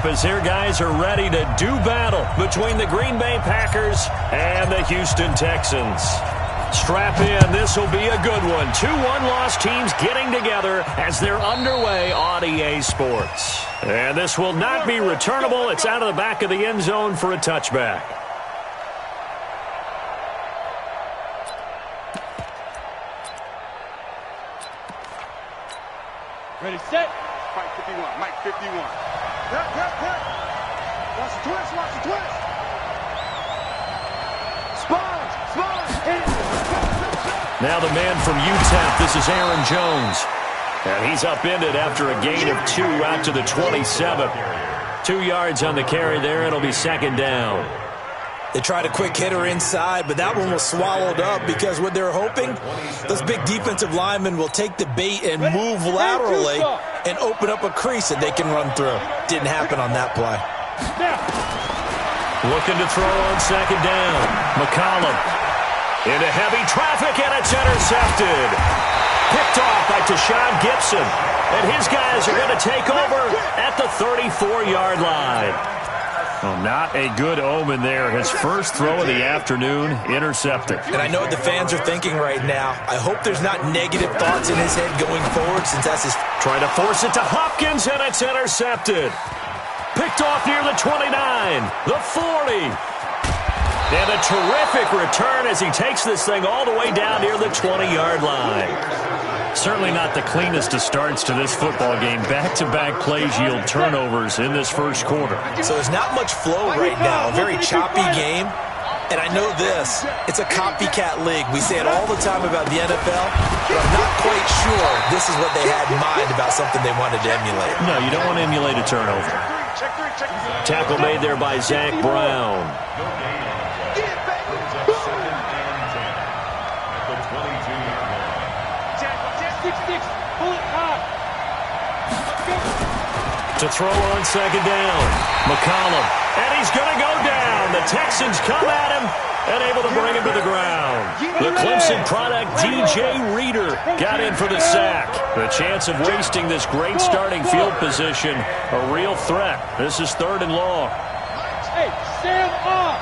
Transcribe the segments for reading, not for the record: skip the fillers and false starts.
as their guys are ready to do battle between the Green Bay Packers and the Houston Texans. Strap in, this will be a good one. 2 one-loss teams getting together as they're underway on EA Sports. And this will not be returnable. It's out of the back of the end zone for a touchback. Ready, set. Mike 51, Mike 51. Watch the twist, watch the twist. Now the man from UTEP, this is Aaron Jones. And he's upended after a gain of 2 out to the 27. 2 yards on the carry there. It'll be second down. They tried a quick hitter inside, but that one was swallowed up because what they're hoping, those big defensive linemen will take the bait and move laterally and open up a crease that they can run through. Didn't happen on that play. Looking to throw on second down. McCollum into heavy traffic, and it's intercepted. Picked off by Tashawn Gibson. And his guys are going to take over at the 34-yard line. Well, not a good omen there. His first throw of the afternoon, intercepted. And I know what the fans are thinking right now. I hope there's not negative thoughts in his head going forward since that's his... Trying to force it to Hopkins, and it's intercepted. Picked off near the 29, the 40. And a terrific return as he takes this thing all the way down near the 20-yard line. Certainly not the cleanest of starts to this football game. Back-to-back plays yield turnovers in this first quarter. So there's not much flow right now. A very choppy game. And I know this. It's a copycat league. We say it all the time about the NFL, but I'm not quite sure this is what they had in mind about something they wanted to emulate. No, you don't want to emulate a turnover. Tackle made there by Zach Brown. To throw on second down. McCollum. And he's going to go down. The Texans come at him and able to bring him to the ground. The Clemson product, DJ Reader, got in for the sack. The chance of wasting this great starting field position, a real threat. This is 3rd and long. Hey, stand up.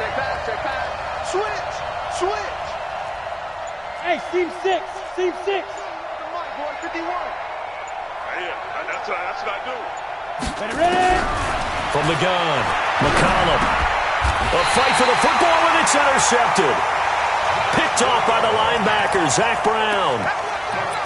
Check back. Switch. Hey, seam 6. Seam 6. Come on, boy, 51. Yeah, that's what I do. Ready? From the gun, McCollum. A fight for the football, and it's intercepted. Picked off by the linebacker, Zach Brown.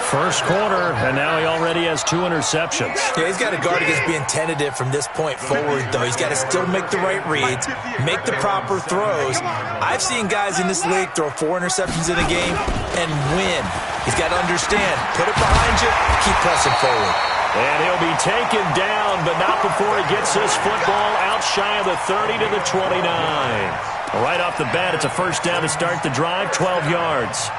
First quarter, and now he already has 2 interceptions. Yeah, he's got to guard against being tentative from this point forward, though. He's got to still make the right reads, make the proper throws. I've seen guys in this league throw 4 interceptions in a game and win. He's got to understand, put it behind you, keep pressing forward. And he'll be taken down, but not before he gets this football out shy of the 30 to the 29. Right off the bat, it's a first down to start the drive, 12 yards.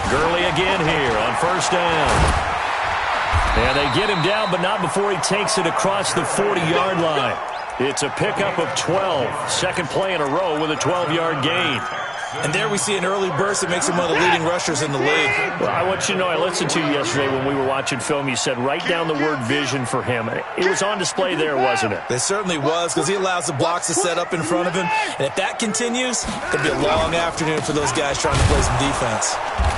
Gurley again here on first down. And they get him down, but not before he takes it across the 40-yard line. It's a pickup of 12. Second play in a row with a 12-yard gain. And there we see an early burst that makes him one of the leading rushers in the league. Well, I want you to know, I listened to you yesterday when we were watching film. You said write down the word vision for him. It was on display there, wasn't it? It certainly was, because he allows the blocks to set up in front of him. And if that continues, it'll be a long afternoon for those guys trying to play some defense.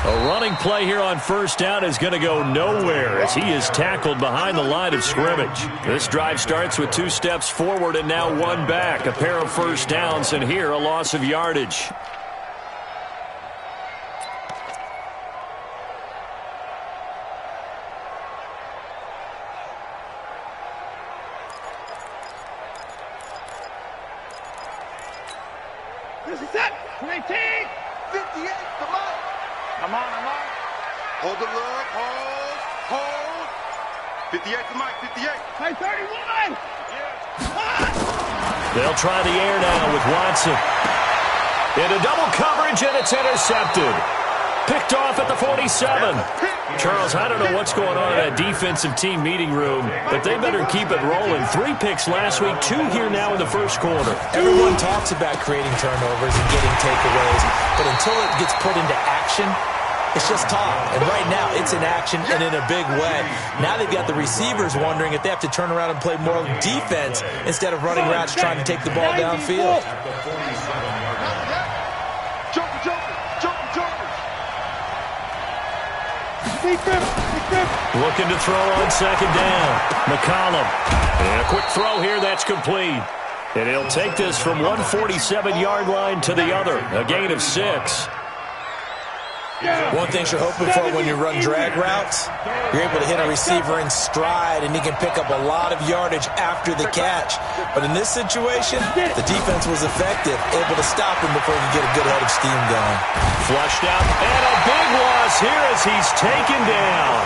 A running play here on first down is going to go nowhere as he is tackled behind the line of scrimmage. This drive starts with 2 steps forward and now 1 back. A pair of first downs, and here a loss of yardage. This is it. 19. 58. Come on. Hold the look. Hold. 58 to Mike. 58. Hey, 31. They'll try the air now with Watson. Into double coverage, and it's intercepted. Picked off at the 47. Charles, I don't know what's going on in that defensive team meeting room, but they better keep it rolling. 3 picks last week, 2 here now in the first quarter. Everyone talks about creating turnovers and getting takeaways, but until it gets put into action, it's just talk. And right now, it's in action and in a big way. Now they've got the receivers wondering if they have to turn around and play more defense instead of running routes trying to take the ball downfield. Looking to throw on second down. McCollum. And a quick throw here that's complete. And he'll take this from 147-yard line to the other. A gain of 6. One thing you're hoping for when you run drag routes, you're able to hit a receiver in stride, and he can pick up a lot of yardage after the catch. But in this situation, the defense was effective, able to stop him before he could get a good head of steam going. Flushed out, and a big loss here as he's taken down.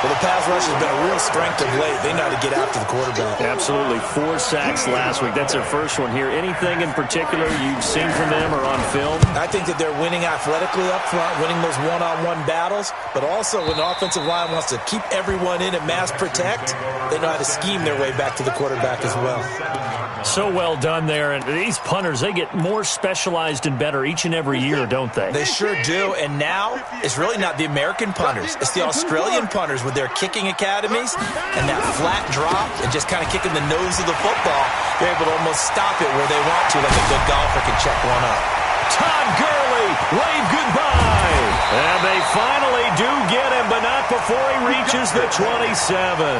Well, the pass rush has been a real strength of late. They know how to get after the quarterback. Absolutely. 4 sacks last week. That's their first one here. Anything in particular you've seen from them or on film? I think that they're winning athletically up front, winning those one-on-one battles, but also when the offensive line wants to keep everyone in and mass protect, they know how to scheme their way back to the quarterback as well. So well done there. And these punters, they get more specialized and better each and every year, don't they? They sure do. And now it's really not the American punters. It's the Australian punters with their kicking academies and that flat drop and just kind of kicking the nose of the football. They're able to almost stop it where they want to, like a good golfer can check one up. Todd Gurley, wave goodbye. And they finally do get him, but not before he reaches the 27.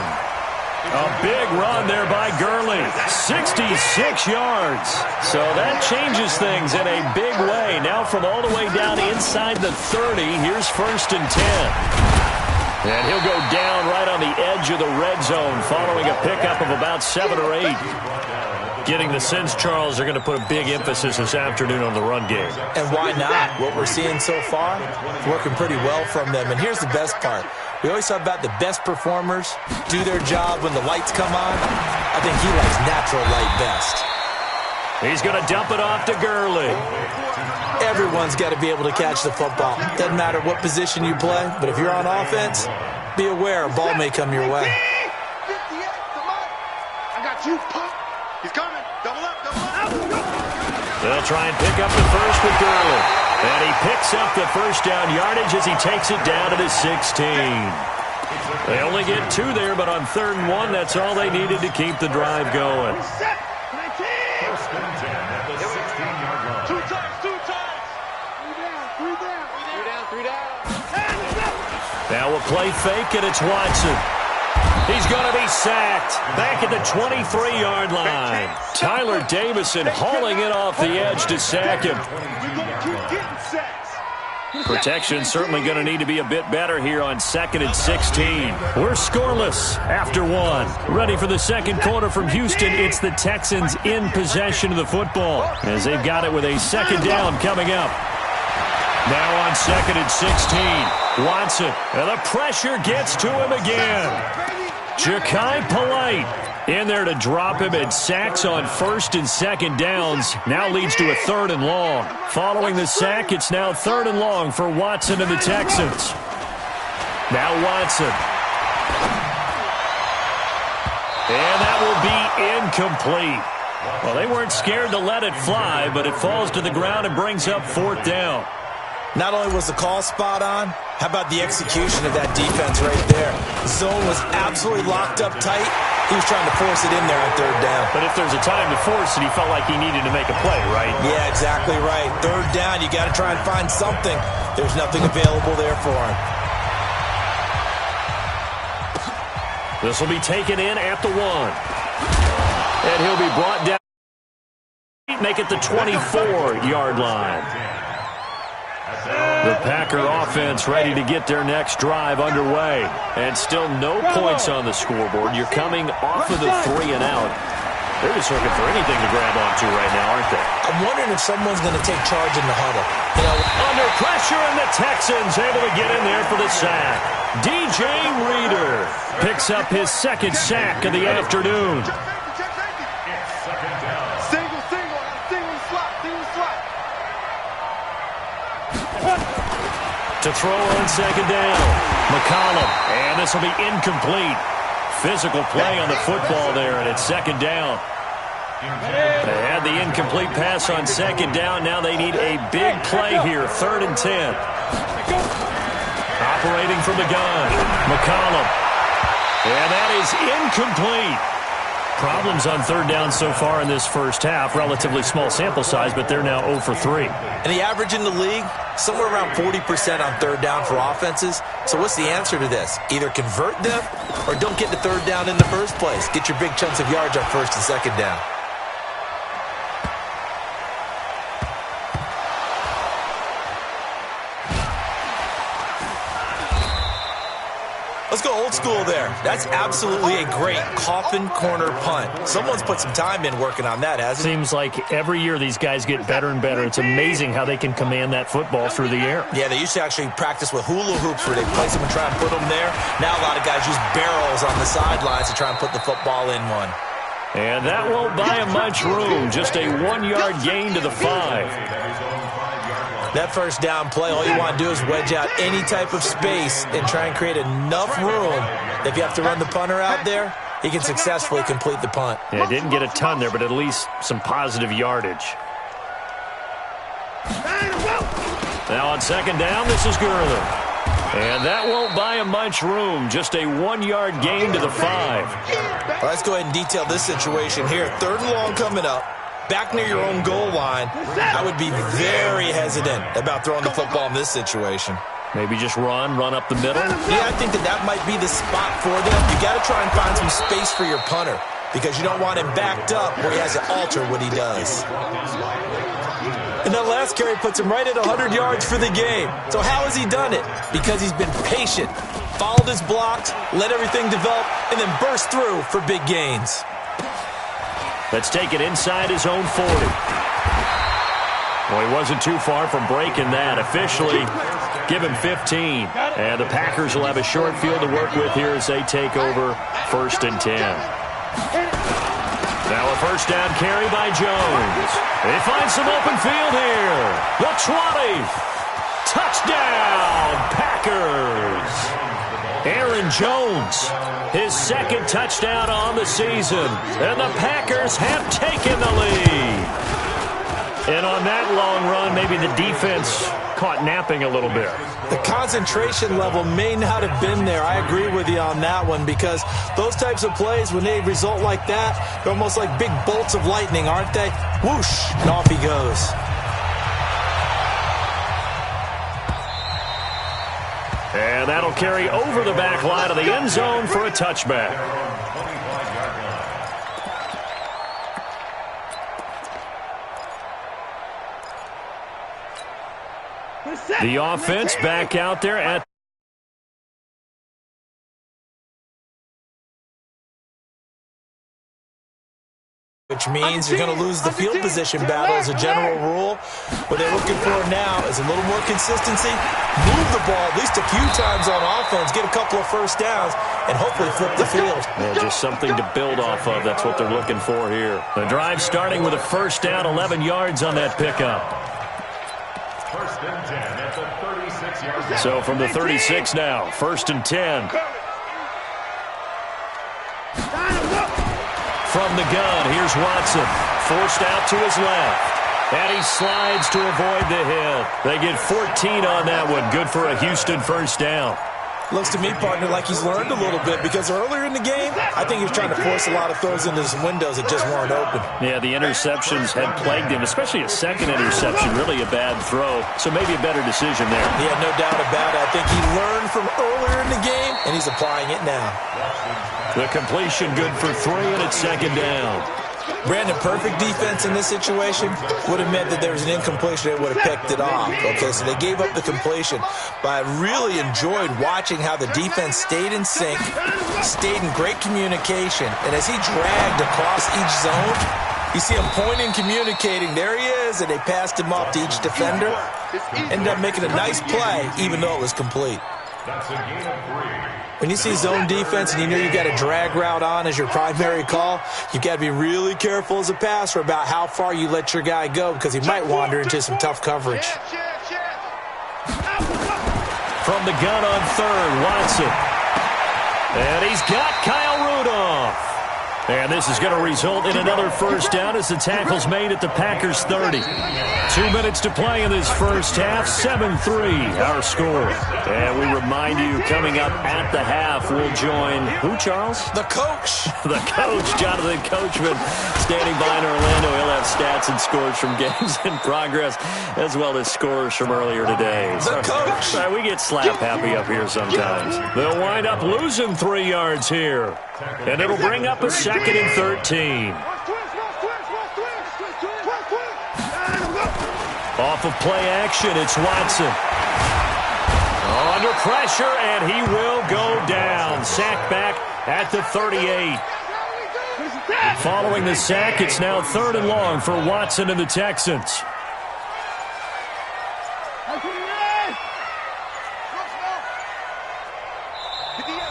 A big run there by Gurley, 66 yards. So that changes things in a big way. Now from all the way down inside the 30, here's 1st and 10. And he'll go down right on the edge of the red zone following a pickup of about 7 or 8. Getting the sense, Charles, they're going to put a big emphasis this afternoon on the run game. And why not? What we're seeing so far, it's working pretty well from them. And here's the best part. We always talk about the best performers do their job when the lights come on. I think he likes natural light best. He's going to dump it off to Gurley. Everyone's got to be able to catch the football. Doesn't matter what position you play, but if you're on offense, be aware a ball may come your way. 58, come on. I got you, punk. He's coming. Double up, double up. They'll try and pick up the first with Gurley. And he picks up the first down yardage as he takes it down to the 16. They only get 2 there, but on 3rd and 1, that's all they needed to keep the drive going. First and 10 at the 16-yard line. 2 times. 3 down. Now we'll play fake, and it's Watson. He's going to be sacked back at the 23-yard line. Tyler Davison hauling it off the edge to sack him. Protection certainly going to need to be a bit better here on 2nd and 16. We're scoreless after 1. Ready for the second quarter from Houston. It's the Texans in possession of the football as they've got it with a 2nd down coming up. Now on 2nd and 16. Watson, and the pressure gets to him again. Ja'Kai Polite in there to drop him, and sacks on 1st and 2nd downs now leads to a 3rd and long. Following the sack, it's now 3rd and long for Watson and the Texans. Now Watson. And that will be incomplete. Well, they weren't scared to let it fly, but it falls to the ground and brings up 4th down. Not only was the call spot on, how about the execution of that defense right there? The zone was absolutely locked up tight. He was trying to force it in there on 3rd down. But if there's a time to force it, he felt like he needed to make a play, right? Yeah, exactly right. 3rd down, you got to try and find something. There's nothing available there for him. This will be taken in at the 1. And he'll be brought down. Make it the 24-yard line. The Packer offense ready to get their next drive underway. And still no points on the scoreboard. You're coming off of the 3 and out. They're just looking for anything to grab onto right now, aren't they? I'm wondering if someone's going to take charge in the huddle. You know, under pressure, and the Texans able to get in there for the sack. DJ Reader picks up his 2nd sack of the afternoon. To throw on second down. McCollum. And this will be incomplete. Physical play on the football there, and it's second down. They had the incomplete pass on second down. Now they need a big play here, 3rd and 10. Operating from the gun, McCollum. And that is incomplete. Problems on 3rd down so far in this first half. Relatively small sample size, but they're now 0 for 3. And the average in the league, somewhere around 40% on 3rd down for offenses. So what's the answer to this? Either convert them or don't get to 3rd down in the first place. Get your big chunks of yards on 1st and 2nd down. Let's go old school there. That's absolutely a great coffin corner punt. Someone's put some time in working on that, hasn't it? Seems like every year these guys get better and better. It's amazing how they can command that football through the air. Yeah, they used to actually practice with hula hoops where they place them and try and put them there. Now a lot of guys use barrels on the sidelines to try and put the football in one. And that won't buy him much room. Just a 1-yard gain to the 5. That first down play, all you want to do is wedge out any type of space and try and create enough room. If you have to run the punter out there, he can successfully complete the punt. Yeah, didn't get a ton there, but at least some positive yardage. Now on second down, this is Gurley. And that won't buy him much room. Just a 1-yard gain to the 5. Well, let's go ahead and detail this situation here. 3rd and long coming up. Back near your own goal line, I would be very hesitant about throwing the football in this situation. Maybe just run up the middle? Yeah, I think that might be the spot for them. You got to try and find some space for your punter because you don't want him backed up where he has to alter what he does. And that last carry puts him right at 100 yards for the game. So how has he done it? Because he's been patient, followed his blocks, let everything develop, and then burst through for big gains. Let's take it inside his own 40. Well, he wasn't too far from breaking that. Officially, give him 15. And the Packers will have a short field to work with here as they take over 1st and 10. Now a first down carry by Jones. They find some open field here. The 20. Touchdown, Packers. Aaron Jones, his 2nd touchdown on the season. And the Packers have taken the lead. And on that long run, maybe the defense caught napping a little bit. The concentration level may not have been there. I agree with you on that one because those types of plays, when they result like that, they're almost like big bolts of lightning, aren't they? Whoosh, and off he goes. And that'll carry over the back line of the end zone for a touchback. The offense back out there at which means you're going to lose the field position battle as a general rule. What they're looking for now is a little more consistency, move the ball at least a few times on offense, get a couple of first downs, and hopefully flip the field. Yeah, just something to build off of. That's what they're looking for here. The drive starting with a first down, 11 yards on that pickup. 1st and 10 at the 36-yard line. So from the 36 now, 1st and 10. From the gun, here's Watson. Forced out to his left. And he slides to avoid the hit. They get 14 on that one. Good for a Houston first down. Looks to me, partner, like he's learned a little bit because earlier in the game, I think he was trying to force a lot of throws into some windows that just weren't open. Yeah, the interceptions had plagued him, especially a second interception, really a bad throw. So maybe a better decision there. Yeah, no doubt about it. I think he learned from earlier in the game, and he's applying it now. The completion good for 3, and it's 2nd down. Brandon, perfect defense in this situation would have meant that there was an incompletion. They would have picked it off. Okay, so they gave up the completion. But I really enjoyed watching how the defense stayed in sync, stayed in great communication. And as he dragged across each zone, you see him pointing, communicating. There he is, and they passed him off to each defender. Ended up making a nice play, even though it was complete. That's a gain of 3. When you see zone defense and you know you've got a drag route on as your primary call, you've got to be really careful as a passer about how far you let your guy go because he might wander into some tough coverage. from the gun on third. Watson. And he's got Kyle Rudolph. And this is going to result in another first down as the tackle's made at the Packers' 30. 2 minutes to play in this first half. 7-3 our score. And we remind you, coming up at the half, we'll join who, Charles? The coach. The coach, Jonathan Coachman, standing by in Orlando. He'll have stats and scores from games in progress, as well as scores from earlier today. The coach. Sorry, we get slap happy up here sometimes. They'll wind up losing 3 yards here. And it'll bring up a 2nd and 13. Off of play action, it's Watson. Under pressure, and he will go down. Sack back at the 38. Following the sack, it's now 3rd and long for Watson and the Texans.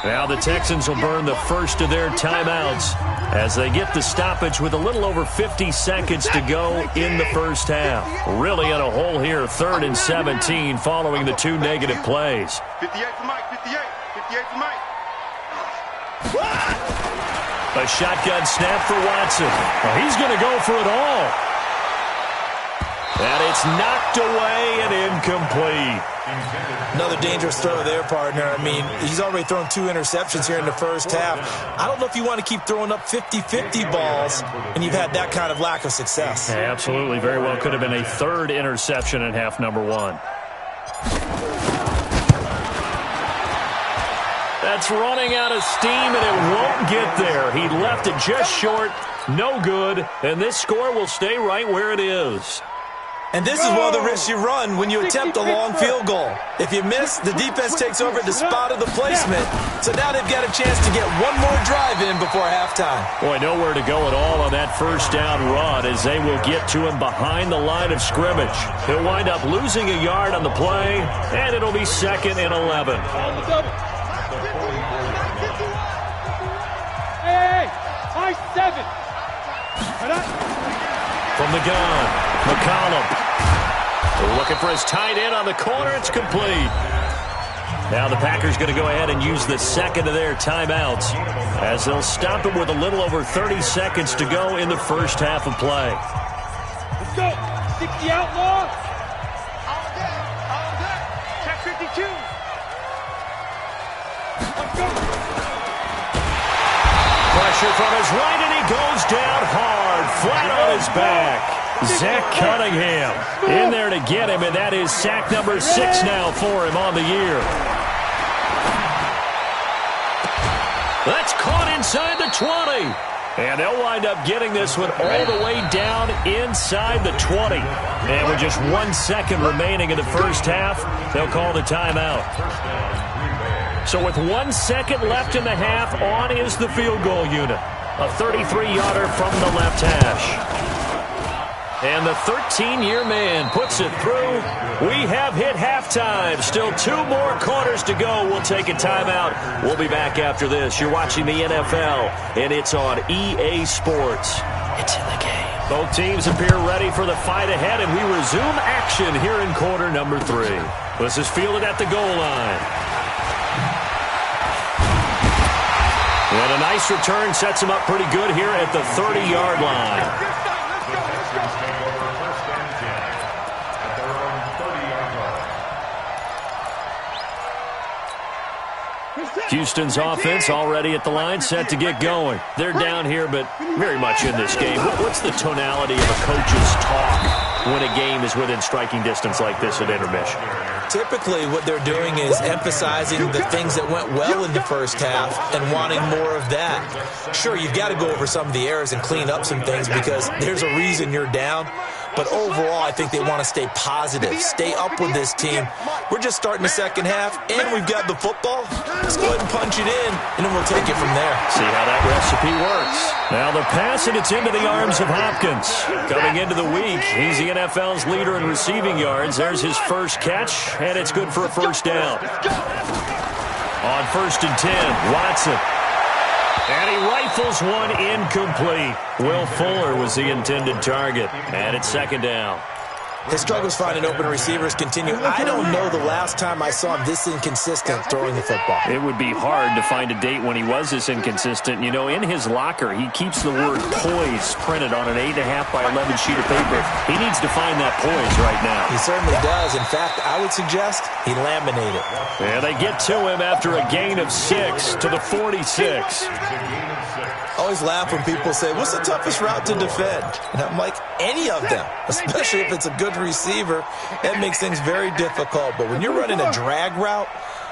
Now the Texans will burn the first of their timeouts as they get the stoppage with a little over 50 seconds to go in the first half. Really in a hole here, 3rd and 17 following the 2 negative plays. 58 for Mike, 58 for Mike. A shotgun snap for Watson. Well, he's going to go for it all. And it's knocked away and incomplete. Another dangerous throw there, partner. I mean, he's already thrown 2 interceptions here in the first half. I don't know if you want to keep throwing up 50-50 balls, and you've had that kind of lack of success. Yeah, absolutely. Very well could have been a 3rd interception in half number 1. That's running out of steam, and it won't get there. He left it just short. No good. And this score will stay right where it is. And this is one of the risks you run when you attempt a long field goal. If you miss, the defense takes over at the spot of the placement. So now they've got a chance to get one more drive in before halftime. Boy, nowhere to go at all on that first down run as they will get to him behind the line of scrimmage. He'll wind up losing a yard on the play, and it'll be 2nd and 11. Hey, high 7. From the gun, McCollum. Looking for his tight end on the corner. It's complete. Now the Packers going to go ahead and use the 2nd of their timeouts as they'll stop it with a little over 30 seconds to go in the first half of play. Let's go. 60 outlaw. All day. Check 52. Let's go. Pressure from his right, and he goes down hard, flat on his back. Zach Cunningham in there to get him, and that is sack number 6 now for him on the year. That's caught inside the 20. And they'll wind up getting this one all the way down inside the 20. And with just 1 second remaining in the first half, they'll call the timeout. So with 1 second left in the half, on is the field goal unit. A 33-yarder from the left hash. And the 13-year man puts it through. We have hit halftime. Still 2 more quarters to go. We'll take a timeout. We'll be back after this. You're watching the NFL, and it's on EA Sports. It's in the game. Both teams appear ready for the fight ahead, and we resume action here in quarter number 3. This is fielded at the goal line. And a nice return sets him up pretty good here at the 30-yard line. Houston's offense already at the line, set to get going. They're down here, but very much in this game. What's the tonality of a coach's talk when a game is within striking distance like this at intermission? Typically, what they're doing is emphasizing the things that went well in the first half and wanting more of that. Sure, you've got to go over some of the errors and clean up some things because there's a reason you're down. But overall, I think they want to stay positive, stay up with this team. We're just starting the second half, and we've got the football. Let's go ahead and punch it in, and then we'll take it from there. See how that recipe works. Now the pass, and it's into the arms of Hopkins. Coming into the week, he's the NFL's leader in receiving yards. There's his first catch, and it's good for a first down. On 1st and 10, Watson. And he rifles one incomplete. Will Fuller was the intended target. And it's 2nd down. His struggles finding open receivers continue. I don't know the last time I saw him this inconsistent throwing the football. It would be hard to find a date when he was this inconsistent. You know, in his locker, he keeps the word poise printed on an 8.5 by 11 sheet of paper. He needs to find that poise right now. He certainly does. In fact, I would suggest he laminated. And they get to him after a gain of 6 to the 46. I always laugh when people say, what's the toughest route to defend? And I'm like, any of them, especially if it's a good receiver. That makes things very difficult. But when you're running a drag route,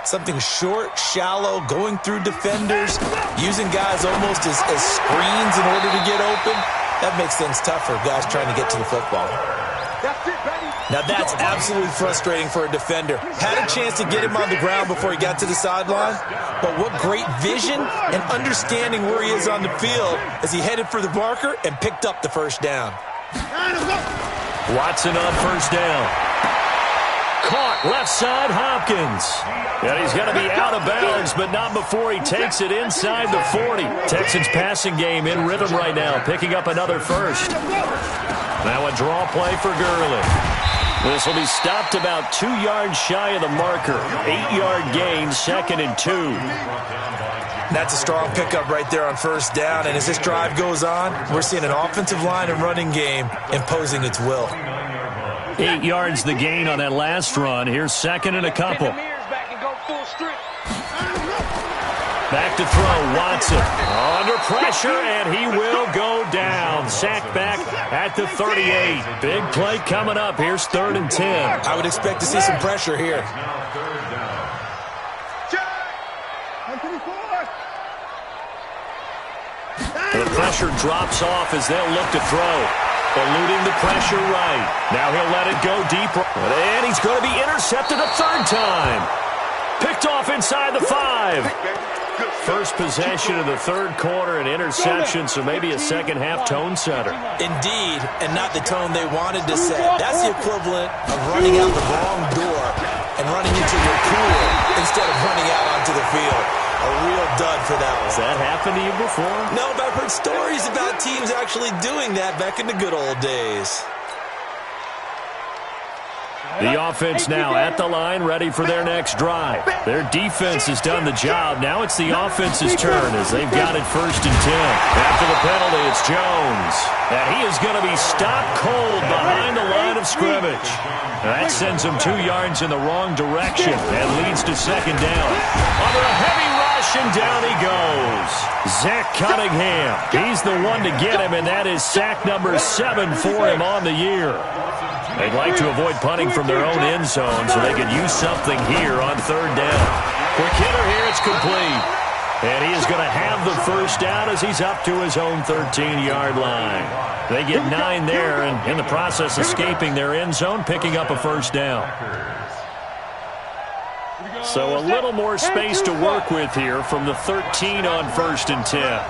something short, shallow, going through defenders, using guys almost as screens in order to get open, that makes things tougher, guys trying to get to the football. Now that's absolutely frustrating for a defender. Had a chance to get him on the ground before he got to the sideline, but what great vision and understanding where he is on the field as he headed for the marker and picked up the first down. Watson on first down. Caught left side, Hopkins. And he's going to be out of bounds, but not before he takes it inside the 40. Texans passing game in rhythm right now, picking up another first. Now a draw play for Gurley. This will be stopped about 2 yards shy of the marker. 8-yard gain, 2nd and 2. That's a strong pickup right there on first down. And as this drive goes on, we're seeing an offensive line and running game imposing its will. 8 yards the gain on that last run. Here's 2nd and a couple. Back to throw, Watson. Under pressure, and he will go down. Sacked back at the 38. Big play coming up. Here's 3rd and 10. I would expect to see some pressure here. The pressure drops off as they'll look to throw. Eluding the pressure right. Now he'll let it go deep. And he's going to be intercepted a 3rd time. Picked off inside the 5. First possession of the 3rd quarter, an interception, so maybe a second-half tone setter. Indeed, and not the tone they wanted to set. That's the equivalent of running out the wrong door and running into your pool instead of running out onto the field. A real dud for that one. Has that happened to you before? No, but I've heard stories about teams actually doing that back in the good old days. The offense now at the line, ready for their next drive. Their defense has done the job. Now it's the offense's turn as they've got it 1st and 10. After the penalty, it's Jones. And he is going to be stopped cold behind the line of scrimmage. That sends him 2 yards in the wrong direction and leads to 2nd down. Under a heavy rush, and down he goes. Zach Cunningham. He's the one to get him, and that is sack number 7 for him on the year. They'd like to avoid punting from their own end zone so they could use something here on 3rd down. Quick hitter here, it's complete. And he is going to have the first down as he's up to his own 13-yard line. They get 9 there, and in the process escaping their end zone, picking up a first down. So a little more space to work with here from the 13 on 1st and 10.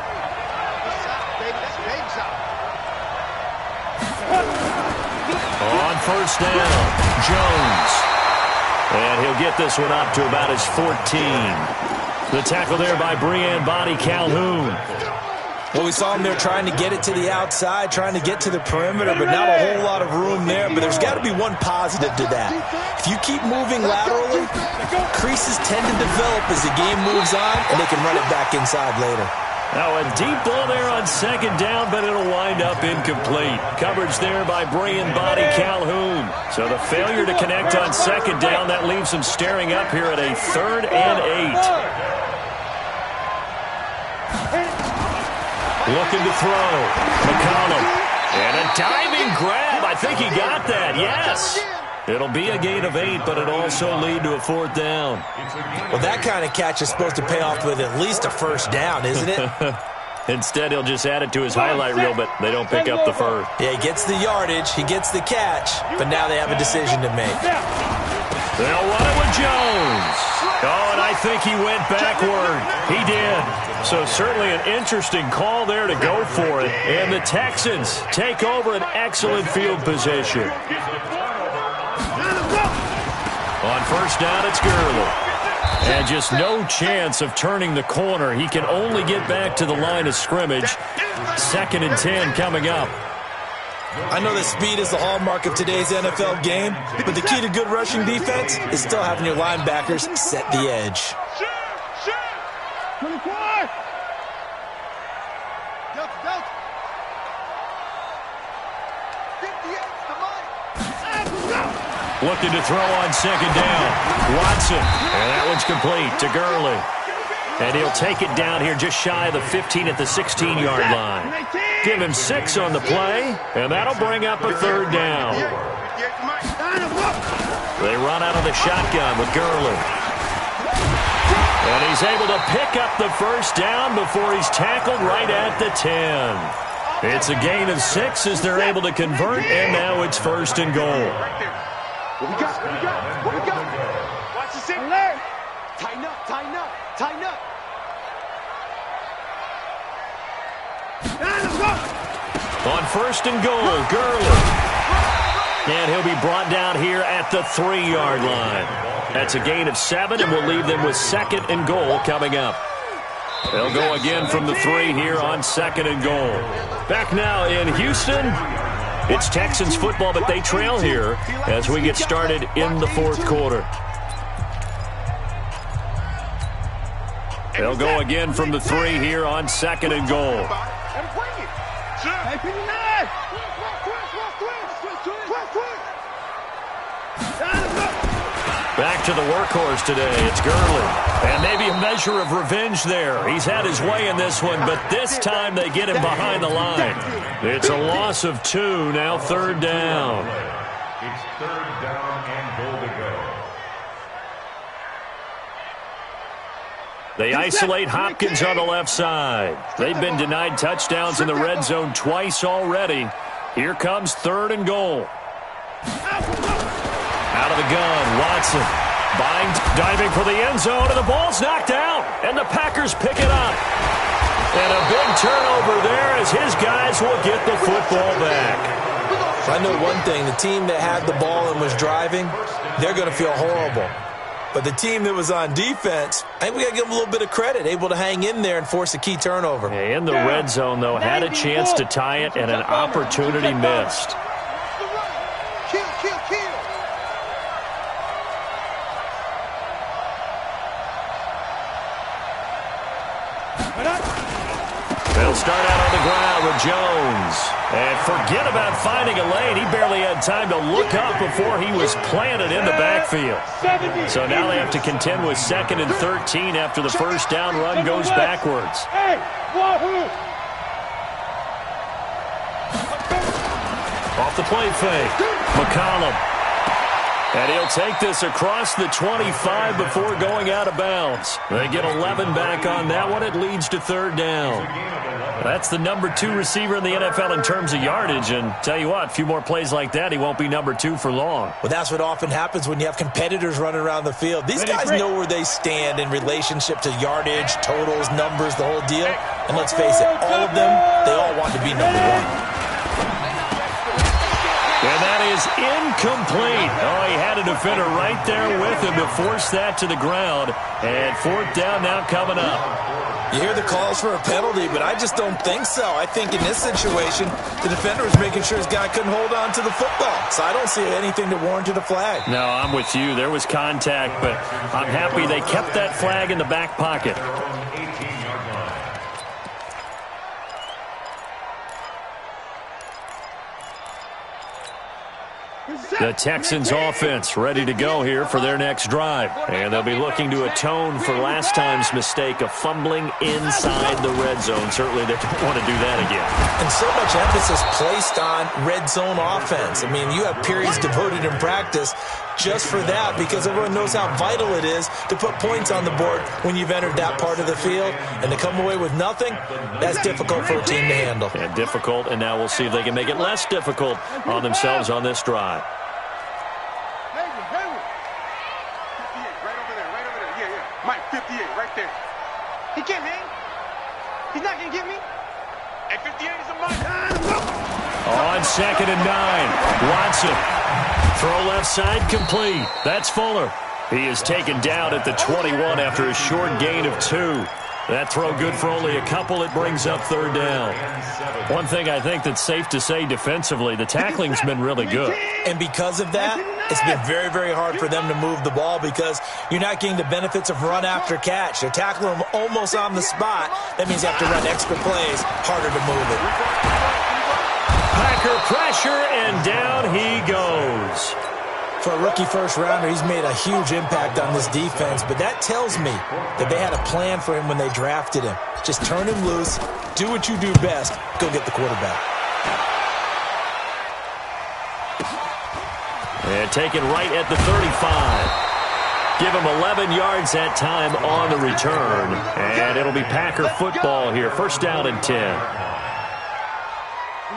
On first down, Jones. And he'll get this one up to about his 14. The tackle there by Breon Body Calhoun. Well, we saw him there trying to get it to the outside, trying to get to the perimeter, but not a whole lot of room there. But there's got to be one positive to that. If you keep moving laterally, creases tend to develop as the game moves on, and they can run it back inside later. Now a deep ball there on 2nd down, but it'll wind up incomplete. Coverage there by Breon Body Calhoun. So the failure to connect on 2nd down, that leaves him staring up here at a 3rd and 8. Looking to throw. McCollum. And a diving grab. I think he got that. Yes. It'll be a gain of 8, but it'll also lead to a 4th down. Well, that kind of catch is supposed to pay off with at least a first down, isn't it? Instead, he'll just add it to his highlight reel, but they don't pick up the first. Yeah, he gets the yardage, he gets the catch, but now they have a decision to make. They'll run it with Jones. Oh, and I think he went backward. He did. So certainly an interesting call there to go for it. And the Texans take over an excellent field position. On first down, it's Gurley. And just no chance of turning the corner. He can only get back to the line of scrimmage. 2nd and 10 coming up. I know that speed is the hallmark of today's NFL game, but the key to good rushing defense is still having your linebackers set the edge. 24! Delta, Delta! 58's the money! Looking to throw on second down. Watson. And that one's complete to Gurley. And he'll take it down here just shy of the 15 at the 16-yard line. Give him 6 on the play, and that'll bring up a third down. They run out of the shotgun with Gurley. And he's able to pick up the first down before he's tackled right at the 10. It's a gain of 6 as they're able to convert, and now it's first and goal. What we got? What we got? What we got? Watch the signal. Alert! Tighten up, tighten up, tighten up. Let's go! On first and goal, Gurley. And he'll be brought down here at the 3-yard line. That's a gain of 7, and we'll leave them with second and goal coming up. They'll go again from the 3 here on second and goal. Back now in Houston. It's Texans football, but they trail here as we get started in the fourth quarter. They'll go again from the 3 here on second and goal. Back to the workhorse today. It's Gurley. And maybe a measure of revenge there. He's had his way in this one, but this time they get him behind the line. It's a loss of 2, now third down. It's third down and goal to go. They isolate Hopkins on the left side. They've been denied touchdowns in the red zone twice already. Here comes third and goal. Out of the gun, Watson. Diving for the end zone, and the ball's knocked out. And the Packers pick it up. And a big turnover there as his guys will get the football back. I know one thing. The team that had the ball and was driving, they're going to feel horrible. But the team that was on defense, I think we got to give them a little bit of credit, able to hang in there and force a key turnover. In the red zone, though, had a chance to tie it and an opportunity missed. Kill, kill, kill! They'll start out on the ground with Jones. And forget about finding a lane. He barely had time to look up before he was planted in the backfield. So now they have to contend with 2nd and 13 after the first down run goes backwards. Hey, wahoo! Off the play fake. McCollum. And he'll take this across the 25 before going out of bounds. They get 11 back on that one. It leads to third down. That's the number 2 receiver in the NFL in terms of yardage. And tell you what, a few more plays like that, he won't be number 2 for long. Well, that's what often happens when you have competitors running around the field. These guys know where they stand in relationship to yardage, totals, numbers, the whole deal. And let's face it, all of them, they all want to be number 1. And that is incomplete. Oh, he had a defender right there with him to force that to the ground. And fourth down now coming up. You hear the calls for a penalty, but I just don't think so. I think in this situation, the defender was making sure his guy couldn't hold on to the football. So I don't see anything that warranted a flag. No, I'm with you. There was contact, but I'm happy they kept that flag in the back pocket. The Texans offense ready to go here for their next drive. And they'll be looking to atone for last time's mistake of fumbling inside the red zone. Certainly they don't want to do that again. And so much emphasis placed on red zone offense. I mean, you have periods devoted in practice just for that because everyone knows how vital it is to put points on the board when you've entered that part of the field. And to come away with nothing, that's difficult for a team to handle. And difficult, and now we'll see if they can make it less difficult on themselves on this drive. Mike, 58, right there. He can't hang. He's not going to get me. And 58 is a Mike. On 2nd and 9, Watson. Throw left side complete. That's Fuller. He is taken down at the 21 after a short gain of 2. That throw good for only a couple. It brings up third down. One thing I think that's safe to say defensively, the tackling's been really good. And because of that, it's been very, very hard for them to move the ball because you're not getting the benefits of run after catch. They're tackling them almost on the spot. That means you have to run extra plays, harder to move it. Packer pressure, and down he goes. For a rookie first-rounder, he's made a huge impact on this defense, but that tells me that they had a plan for him when they drafted him. Just turn him loose, do what you do best, go get the quarterback. And taken right at the 35. Give him 11 yards that time on the return. And it'll be Packer football here. First down and 10.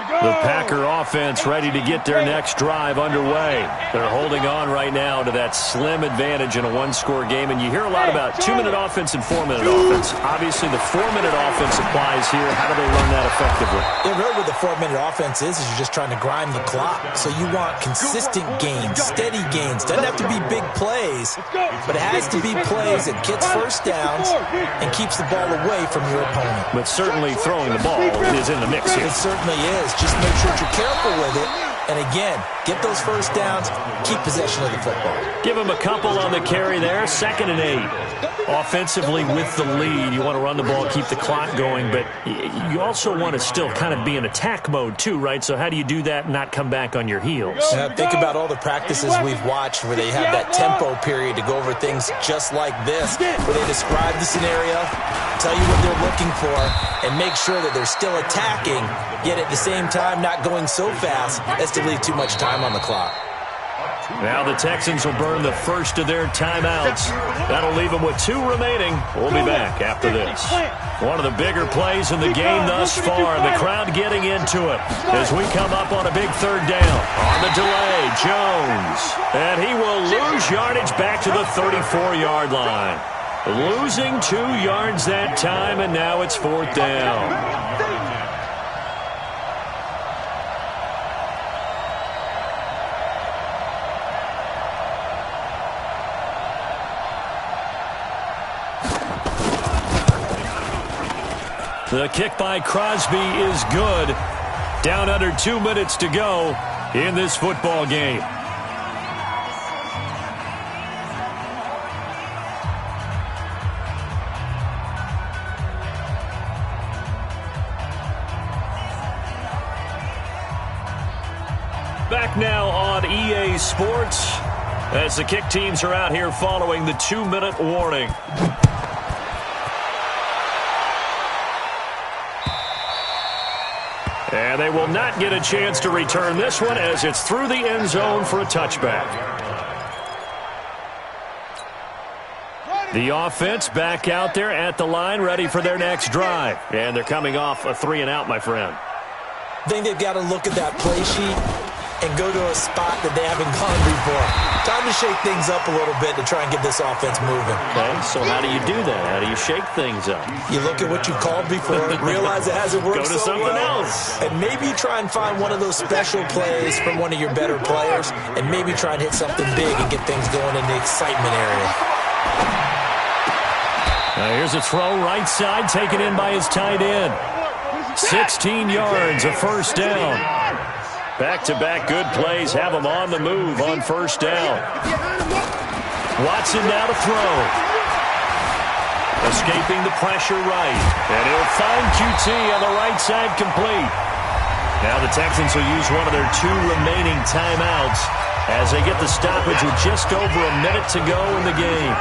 The Packer offense ready to get their next drive underway. They're holding on right now to that slim advantage in a one-score game. And you hear a lot about 2-minute offense and 4-minute offense. Obviously, the 4-minute offense applies here. How do they run that effectively? Yeah, really what the 4-minute offense is you're just trying to grind the clock. So you want consistent gains, steady gains. Doesn't have to be big plays, but it has to be plays that gets first downs and keeps the ball away from your opponent. But certainly throwing the ball is in the mix here. It certainly is. Just make sure you're careful with it. And again, get those first downs, keep possession of the football. Give him a couple on the carry there. 2nd and 8. Offensively with the lead, you want to run the ball, keep the clock going, but you also want to still kind of be in attack mode too, right? So how do you do that and not come back on your heels? Think about all the practices we've watched where they have that tempo period to go over things just like this, where they describe the scenario, tell you what they're looking for, and make sure that they're still attacking, yet at the same time not going so fast as to leave too much time on the clock. Now the Texans will burn the first of their timeouts. That'll leave them with 2 remaining. We'll be back after this. One of the bigger plays in the game thus far. The crowd getting into it as we come up on a big third down. On the delay, Jones. And he will lose yardage back to the 34-yard line. Losing 2 yards that time, and now it's 4th down. The kick by Crosby is good. Down under 2 minutes to go in this football game. Back now on EA Sports as the kick teams are out here following the 2-minute warning. And they will not get a chance to return this one as it's through the end zone for a touchback. The offense back out there at the line, ready for their next drive. And they're coming off a 3-and-out, my friend. I think they've got to look at that play sheet and go to a spot that they haven't gone before. Time to shake things up a little bit to try and get this offense moving. Okay, so how do you do that? How do you shake things up? You look at what you called before, realize it hasn't worked Go to so something well, else. and maybe try and find one of those special plays from one of your better players, and maybe try and hit something big and get things going in the excitement area. Here's a throw right side, taken in by his tight end. 16 yards, a first down. Back-to-back good plays have them on the move on first down. Watson now to throw. Escaping the pressure right. And he'll find QT on the right side complete. Now the Texans will use one of their 2 remaining timeouts as they get the stoppage with just over a minute to go in the game.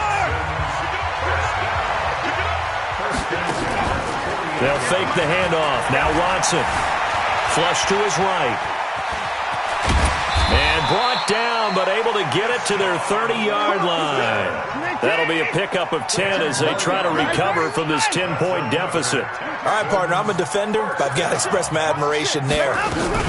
They'll fake the handoff. Now Watson. Flush to his right. And brought down, but able to get it to their 30-yard line. That'll be a pickup of 10 as they try to recover from this 10-point deficit. All right, partner, I'm a defender, but I've got to express my admiration there.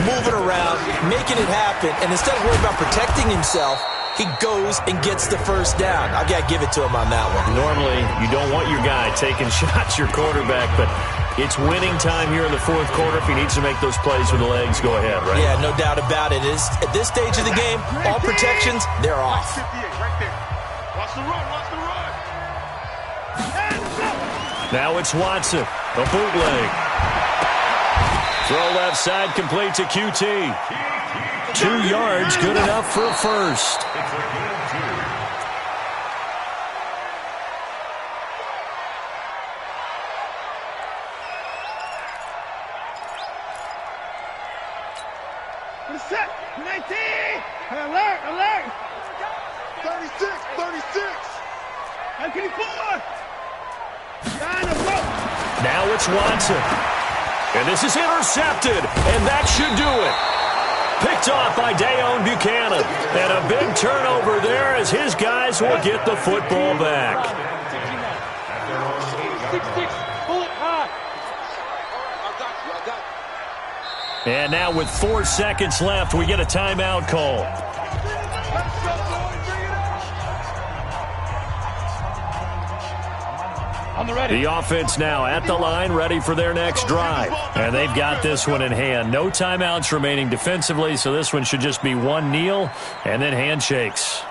Moving around, making it happen, and instead of worrying about protecting himself, he goes and gets the first down. I've got to give it to him on that one. Normally, you don't want your guy taking shots, your quarterback, but it's winning time here in the 4th quarter. If he needs to make those plays with the legs, go ahead, right? Yeah, no doubt about it. At this stage of the game, all protections, they're off. Right there. Watch the run, watch the run. Now it's Watson. A bootleg. Throw left side complete to QT. 2 yards, good enough for a first. Set. 19. Alert, alert. 36, 36. How can you pull? Now it's Watson. And this is intercepted. And that should do it. Picked off by Dayon Buchanan. And a big turnover there as his guys will get the football back. 6-6. Pull it high. And now with 4 seconds left, we get a timeout call. The offense now at the line, ready for their next drive. And they've got this one in hand. No timeouts remaining defensively, so this one should just be one kneel and then handshakes.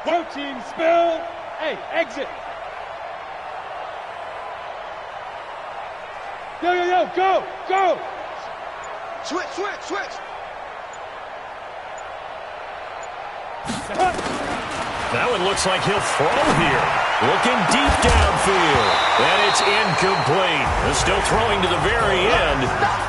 Go team, spill. Hey, exit. Yo, yo, yo, go, go. Switch, switch, switch. That one looks like he'll throw here. Looking deep downfield. And it's incomplete. They're still throwing to the very end.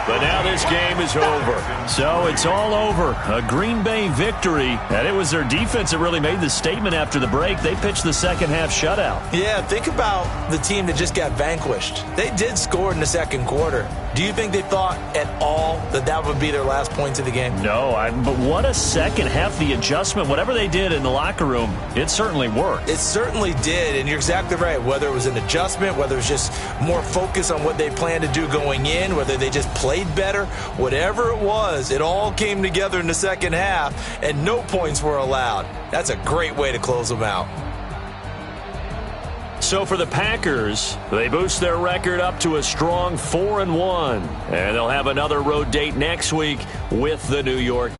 But now this game is over. So it's all over. A Green Bay victory. And it was their defense that really made the statement after the break. They pitched the second half shutout. Yeah, think about the team that just got vanquished. They did score in the second quarter. Do you think they thought at all that that would be their last points of the game? No, but what a second half. The adjustment, whatever they did in the locker room, it certainly worked. It certainly did, and you're exactly right. Whether it was an adjustment, whether it was just more focus on what they planned to do going in, whether they just played better, whatever it was, it all came together in the second half, and no points were allowed. That's a great way to close them out. So for the Packers, they boost their record up to a strong 4-1. And they'll have another road date next week with the New York